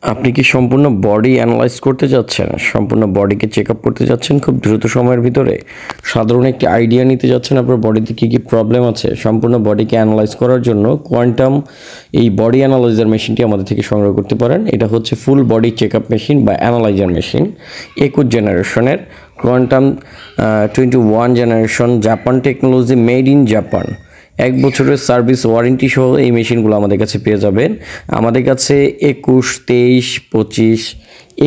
আপনি কি সম্পূর্ণ বডি অ্যানালাইজ করতে যাচ্ছেন? সম্পূর্ণ বডিকে চেক আপ করতে যাচ্ছেন খুব দ্রুত সময়ের ভিতরে? সাধারণ একটি আইডিয়া নিতে যাচ্ছেন আপনার বডিতে কী কী প্রবলেম আছে? সম্পূর্ণ বডিকে অ্যানালাইজ করার জন্য কোয়ান্টাম এই বডি অ্যানালাইজার মেশিনটি আমাদের থেকে সংগ্রহ করতে পারেন। এটা হচ্ছে full body check up machine বা অ্যানালাইজার মেশিন 21 জেনারেশনের quantum 21 generation Japan technology, made in Japan. 1 বছরের সার্ভিস ওয়ারেন্টি সহ এই মেশিনগুলো আমাদের কাছে পেয়ে যাবেন। আমাদের কাছে 21, 23, 25,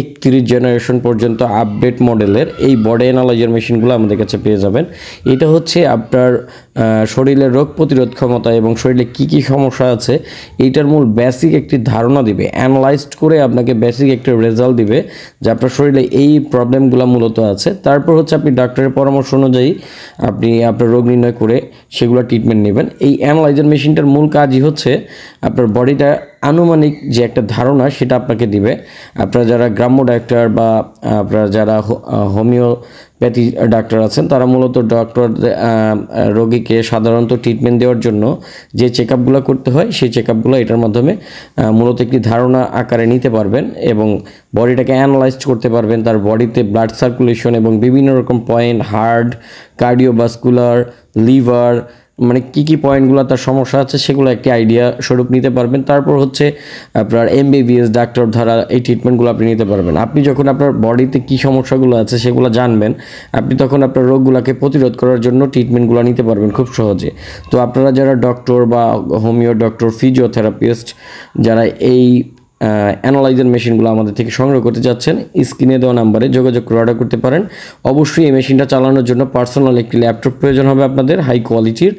31 জেনারেশন পর্যন্ত আপডেট মডেলের এই বডি অ্যানালাইজার মেশিনগুলো আমাদের কাছে পেয়ে যাবেন। এটা হচ্ছে আপনার শরীরের রোগ প্রতিরোধ ক্ষমতা এবং শরীরে কী কী সমস্যা আছে এইটার মূল বেসিক একটি ধারণা দিবে। অ্যানালাইজড করে আপনাকে বেসিক একটা রেজাল্ট দিবে যে আপনার শরীরে এই প্রবলেমগুলো মূলত আছে। তারপর হচ্ছে আপনি ডাক্তারের পরামর্শ অনুযায়ী আপনি আপনার রোগ নির্ণয় করে সেগুলো ট্রিটমেন্ট নেবেন। এই অ্যানালাইজার মেশিনটার মূল কাজই হচ্ছে আপনার বডিটা আনুমানিক যে একটা ধারণা সেটা আপনাকে দিবে। আপনারা যারা গ্রাম্য ডাক্তার বা আপনারা যারা হোমিওপ্যাথি ডাক্তার আছেন তারা মূলত রোগীকে সাধারণত ট্রিটমেন্ট দেওয়ার জন্য যে চেক আপগুলো করতে হয় সেই চেক আপগুলো এটার মাধ্যমে মূলত একটি ধারণা আকারে নিতে পারবেন এবং বডিটাকে অ্যানালাইজ করতে পারবেন। তার বডিতে ব্লাড সার্কুলেশন এবং বিভিন্ন রকম পয়েন্ট, হার্ট, কার্ডিওভাস্কুলার, লিভার, মানে কী কী পয়েন্টগুলো তার সমস্যা আছে সেগুলো একটি আইডিয়া স্বরূপ নিতে পারবেন। তারপর হচ্ছে আপনার MBBS ডাক্তার দ্বারা এই ট্রিটমেন্টগুলো আপনি নিতে পারবেন। আপনি যখন আপনার বডিতে কী সমস্যাগুলো আছে সেগুলো জানবেন, আপনি তখন আপনার রোগগুলোকে প্রতিরোধ করার জন্য ট্রিটমেন্টগুলো নিতে পারবেন খুব সহজে। তো আপনারা যারা ডক্টর বা হোমিও ডক্টর, ফিজিওথেরাপিস্ট যারা এই অ্যানালাইজার মেশিনগুলো আমাদের থেকে সংগ্রহ করতে যাচ্ছেন, স্ক্রিনে দেওয়া নাম্বারে যোগাযোগ করে অর্ডার করতে পারেন। অবশ্যই এই মেশিনটা চালানোর জন্য পার্সোনাল একটি ল্যাপটপ প্রয়োজন হবে আপনাদের, হাই কোয়ালিটির।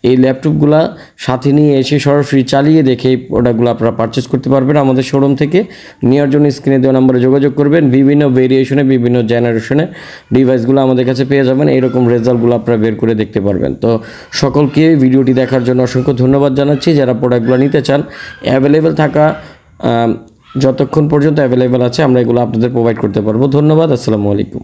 এই ল্যাপটপগুলো সাথে নিয়ে এসে সরাসরি চালিয়ে দেখে এই প্রোডাক্টগুলো আপনারা পারচেস করতে পারবেন আমাদের শোরুম থেকে। নেওয়ার জন্য স্ক্রিনে দেওয়া নাম্বারে যোগাযোগ করবেন। বিভিন্ন ভেরিয়েশনে, বিভিন্ন জেনারেশনে ডিভাইসগুলো আমাদের কাছে পেয়ে যাবেন। এইরকম রেজাল্টগুলো আপনারা বের করে দেখতে পারবেন। তো সকলকে ভিডিওটি দেখার জন্য অসংখ্য ধন্যবাদ জানাচ্ছি। যারা প্রোডাক্টগুলো নিতে চান, অ্যাভেলেবেল থাকা যতক্ষণ পর্যন্ত অ্যাভেলেবেল আছে আমরা এগুলো আপনাদের প্রোভাইড করতে পারবো। ধন্যবাদ। আসসালামু আলাইকুম।